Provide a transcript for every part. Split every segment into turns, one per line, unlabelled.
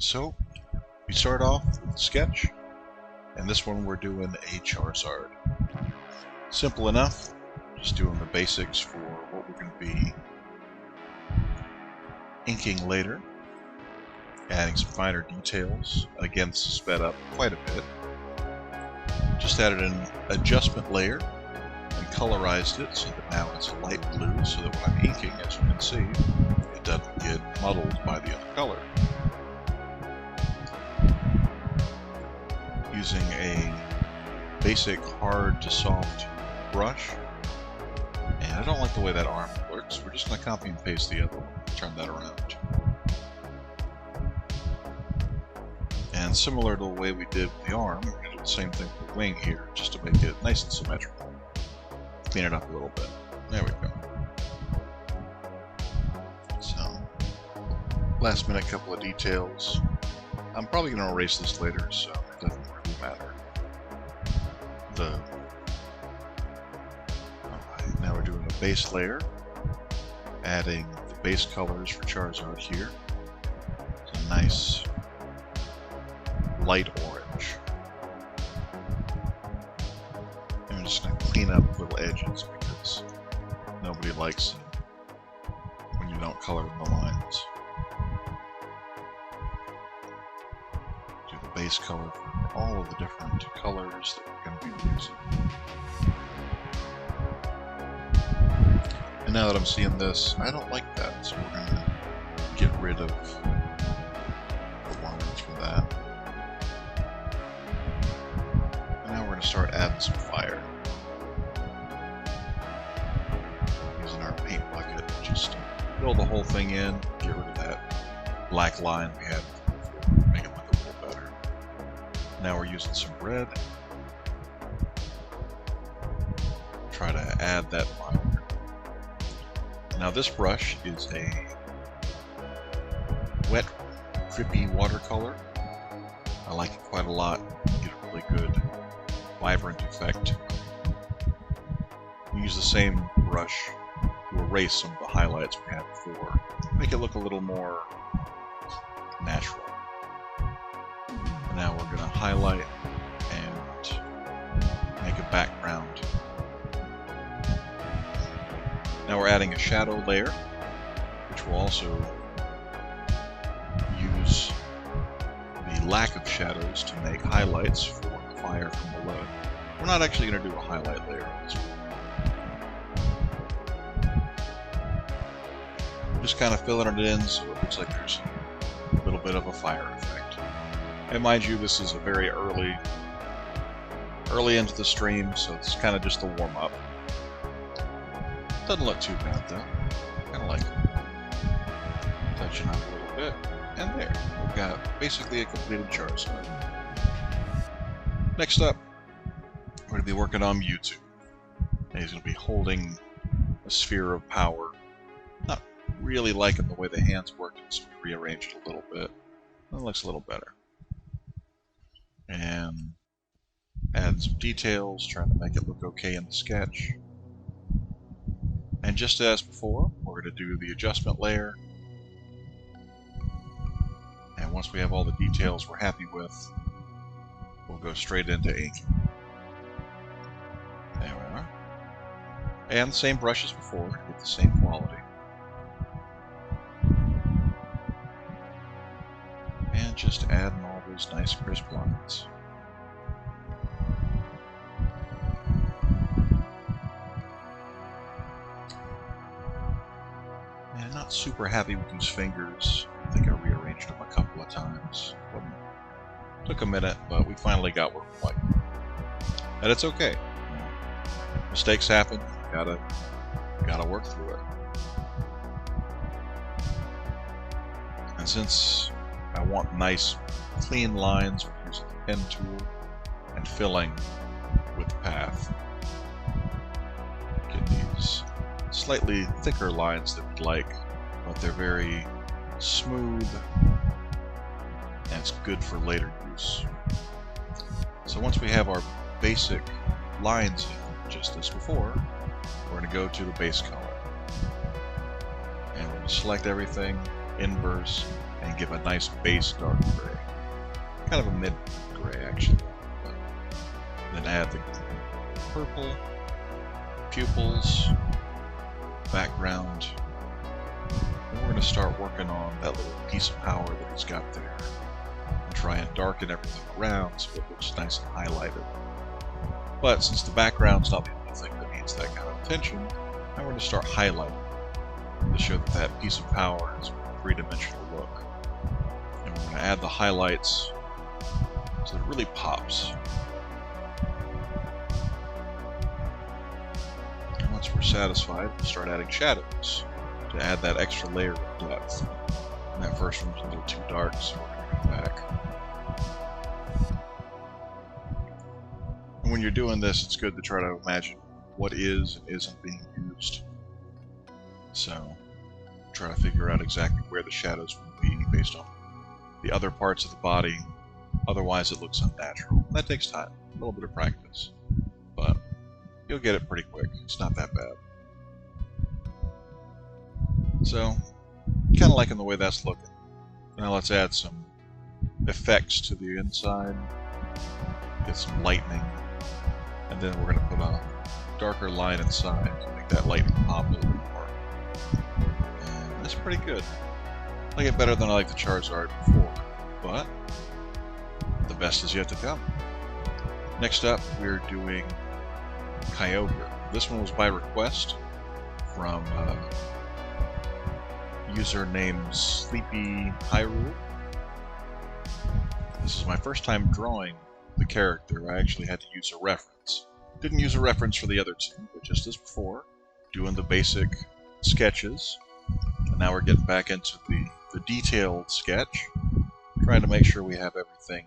So we start off with a sketch, and this one we're doing a Charizard. Simple enough, just doing the basics for what we're going to be inking later, adding some finer details, again sped up quite a bit. Just added an adjustment layer and colorized it so that now it's light blue, so that when I'm inking, as you can see, it doesn't get muddled by the other color. Using a basic hard to soft brush, and I don't like the way that arm looks. We're just going to copy and paste the other one, turn that around. And similar to the way we did with the arm, we're going to do the same thing with the wing here, just to make it nice and symmetrical. Clean it up a little bit. There we go. So, last minute couple of details. I'm probably going to erase this later, so it doesn't really matter. Alright, now we're doing a base layer, adding the base colors for Charizard here. It's a nice light orange. And I'm just going to clean up little edges because nobody likes it when you don't color the lines. Do the base color for all of the different colors that we're going to be using. And now that I'm seeing this, I don't like that, so we're going to get rid of the lines for that. And now we're going to start adding some fire. Using our paint bucket, just fill the whole thing in, get rid of that black line we had before, make it look a little better. Now we're using some red. Try to add that line. Now this brush is a wet, drippy watercolor. I like it quite a lot. You get a really good, vibrant effect. We use the same brush to erase some of the highlights we had before. Make it look a little more natural. And now we're going to highlight and make a background. Now we're adding a shadow layer, which will also use the lack of shadows to make highlights for the fire from below. We're not actually going to do a highlight layer on this one. Just kind of filling it in so it looks like there's a little bit of a fire effect. And mind you, this is a very early into the stream, so it's kind of just a warm-up. Doesn't look too bad though. Kind of like it. Touching up a little bit, and there. We've got basically a completed Charizard. Next up, we're going to be working on Mewtwo. And he's going to be holding a sphere of power. Not really liking the way the hands worked, so we rearranged it a little bit. It looks a little better. And add some details, trying to make it look okay in the sketch. And just as before, we're going to do the adjustment layer. And once we have all the details we're happy with, we'll go straight into inking. There we are. And the same brush as before, with the same quality. And just adding all those nice crisp lines. And not super happy with these fingers. I think I rearranged them a couple of times. Took a minute, but we finally got where we like. And it's okay. Mistakes happen. Gotta work through it. And since I want nice, clean lines, we're using the pen tool and filling with the path. Get these slightly thicker lines that we'd like, but they're very smooth and it's good for later use. So once we have our basic lines in, just as before, we're going to go to the base color. And we're going to select everything, inverse, and give a nice base dark gray. Kind of a mid gray, actually. But then add the purple, pupils, background. And we're going to start working on that little piece of power that he's got there. And try and darken everything around so it looks nice and highlighted. But since the background's not the only thing that needs that kind of attention, now we're going to start highlighting to show that that piece of power has a three-dimensional look. And we're going to add the highlights so it really pops. And once we're satisfied, we'll start adding shadows to add that extra layer of depth. And that first one's a little too dark, so we're going to go back. And when you're doing this, it's good to try to imagine what is and isn't being used. So, try to figure out exactly where the shadows would be based on the other parts of the body. Otherwise, it looks unnatural. That takes time, a little bit of practice. But you'll get it pretty quick. It's not that bad. So, kind of liking the way that's looking. Now let's add some effects to the inside. Get some lightning. And then we're going to put a darker line inside to make that lightning pop a little bit more. And that's pretty good. I like it better than I like the Charizard before, but the best is yet to come. Next up, we're doing Kyogre. This one was by request from user named Sleepy Hyrule. This is my first time drawing the character. I actually had to use a reference. Didn't use a reference for the other two, but just as before, doing the basic sketches. And now we're getting back into the detailed sketch, trying to make sure we have everything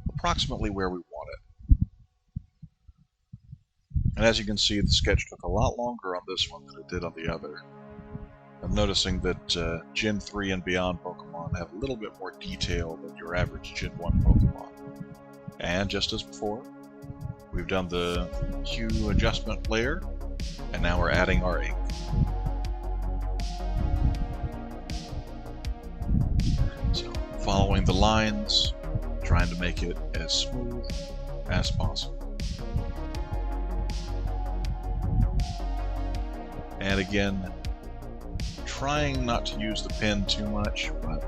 approximately where we want it. And as you can see, the sketch took a lot longer on this one than it did on the other. I'm noticing that Gen 3 and beyond Pokemon have a little bit more detail than your average Gen 1 Pokemon. And just as before, we've done the hue adjustment layer, and now we're adding our ink. So, following the lines, trying to make it as smooth as possible. And again, trying not to use the pen too much, but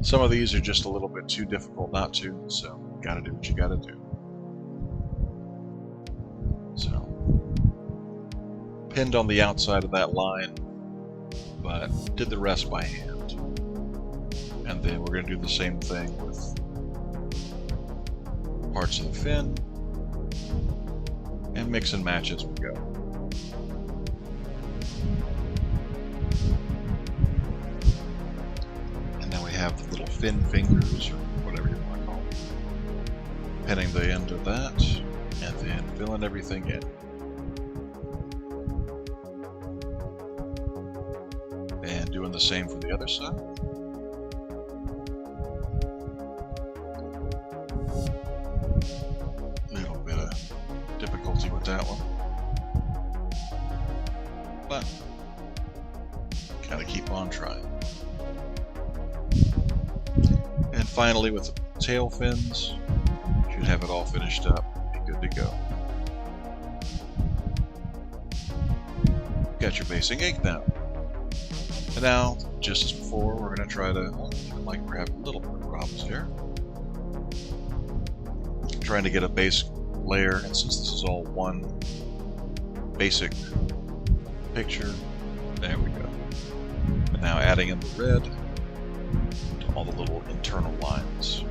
some of these are just a little bit too difficult not to, so gotta do what you gotta do. So, pinned on the outside of that line, but did the rest by hand. And then we're gonna do the same thing with parts of the fin, and mix and match as we go. And now we have the little fin fingers, or whatever you want to call them. Pinning the end of that, and then filling everything in. And doing the same for the other side. Little bit of difficulty with that one. But, gotta keep on trying. And finally, with the tail fins, should have it all finished up and be good to go. Got your basing ink now. And now, just as before, we're going to try to, like we're having a little bit of problems here. Trying to get a base layer, and since this is all one basic picture, there we go. And now adding in the red to all the little internal lines.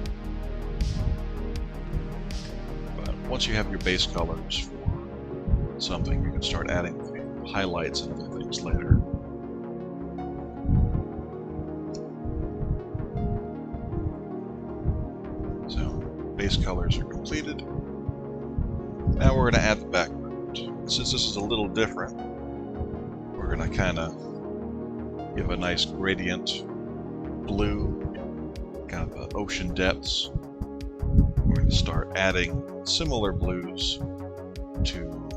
But once you have your base colors for something, you can start adding the highlights and other things later. So, base colors are completed. Now we're going to add the background. Since this is a little different, we're going to kind of give a nice gradient blue, kind of the ocean depths. We're going to start adding similar blues to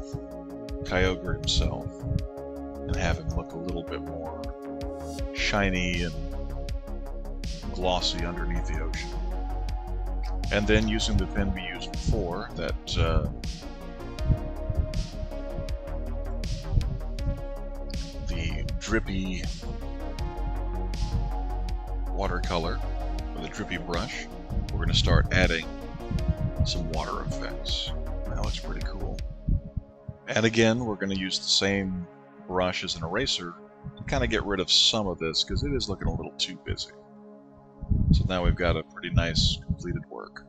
Kyogre himself and have him look a little bit more shiny and glossy underneath the ocean. And then using the pen we used before, that the drippy watercolor with a drippy brush, we're going to start adding some water effects. That looks pretty cool. And again, we're going to use the same brush as an eraser to kind of get rid of some of this because it is looking a little too busy. So now we've got a pretty nice completed work.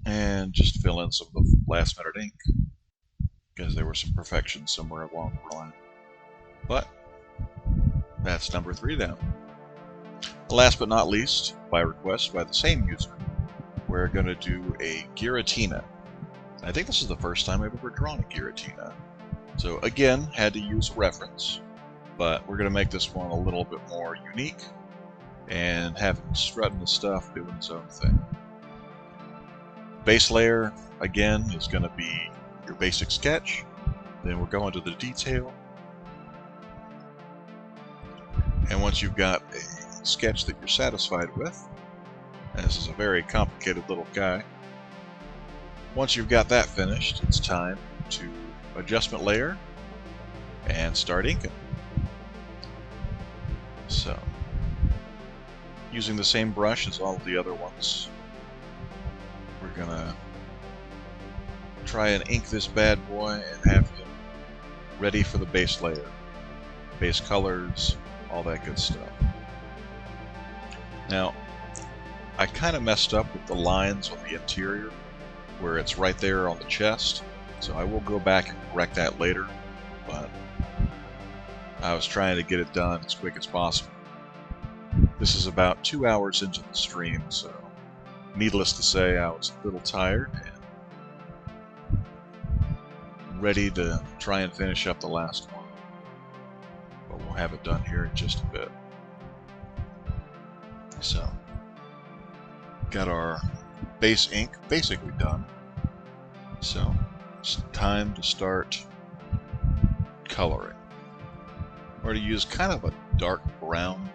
And just fill in some of the last minute ink because there were some imperfections somewhere along the line. But that's number 3 down. Last but not least, by request by the same user, we're going to do a Giratina. I think this is the first time I've ever drawn a Giratina. So again, had to use a reference, but we're going to make this one a little bit more unique and have him strutting the stuff, doing his own thing. Base layer, again, is going to be your basic sketch. Then we're going to the detail. And once you've got a sketch that you're satisfied with, and this is a very complicated little guy, once you've got that finished, it's time to adjustment layer and start inking. So, using the same brush as all of the other ones, we're gonna try and ink this bad boy and have him ready for the base layer, base colors, all that good stuff. Now, I kind of messed up with the lines on the interior where it's right there on the chest, so I will go back and correct that later, but I was trying to get it done as quick as possible. This is about 2 hours into the stream, so needless to say, I was a little tired and ready to try and finish up the last one. But we'll have it done here in just a bit. So, got our base ink basically done. So, it's time to start coloring. We're going to use kind of a dark brown.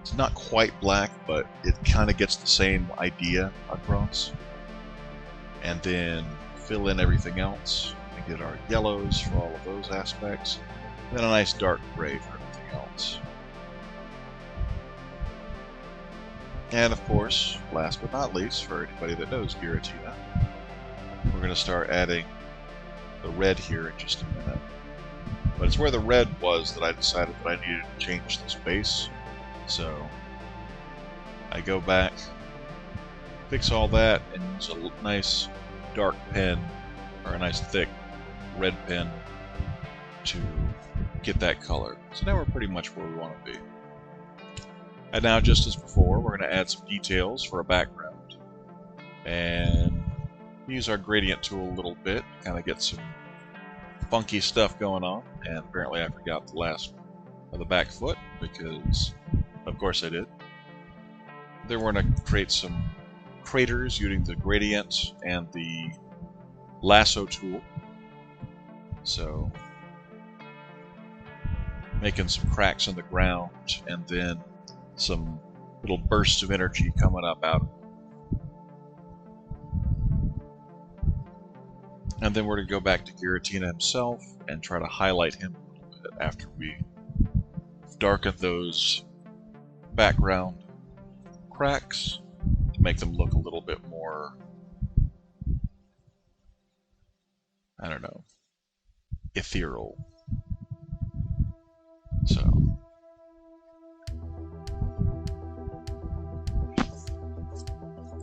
It's not quite black, but it kind of gets the same idea across. And then fill in everything else and get our yellows for all of those aspects. And then a nice dark gray for everything else. And of course, last but not least, for anybody that knows Giratina, we're going to start adding the red here in just a minute. But it's where the red was that I decided that I needed to change this base. So I go back, fix all that, and use a nice dark pen, or a nice thick red pen to get that color. So now we're pretty much where we want to be. And now, just as before, we're going to add some details for a background. And use our gradient tool a little bit, kind of get some funky stuff going on. And apparently I forgot the last one of the back foot, because of course I did. Then we're going to create some craters using the gradient and the lasso tool. So, making some cracks in the ground, and then some little bursts of energy coming up out of it. And then we're going to go back to Giratina himself and try to highlight him a little bit after we darken those background cracks to make them look a little bit more, I don't know, ethereal. So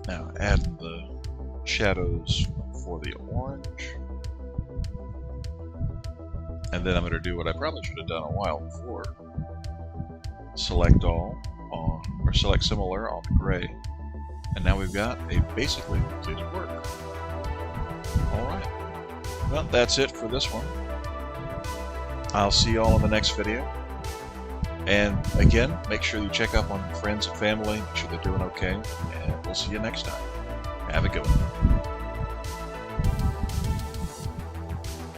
now add the shadows for the orange. And then I'm going to do what I probably should have done a while before. Select all on, or select similar on the gray. And now we've got a basically completed work. Alright. Well, that's it for this one. I'll see you all in the next video. And again, make sure you check up on your friends and family, make sure they're doing okay, and we'll see you next time. Have a good one.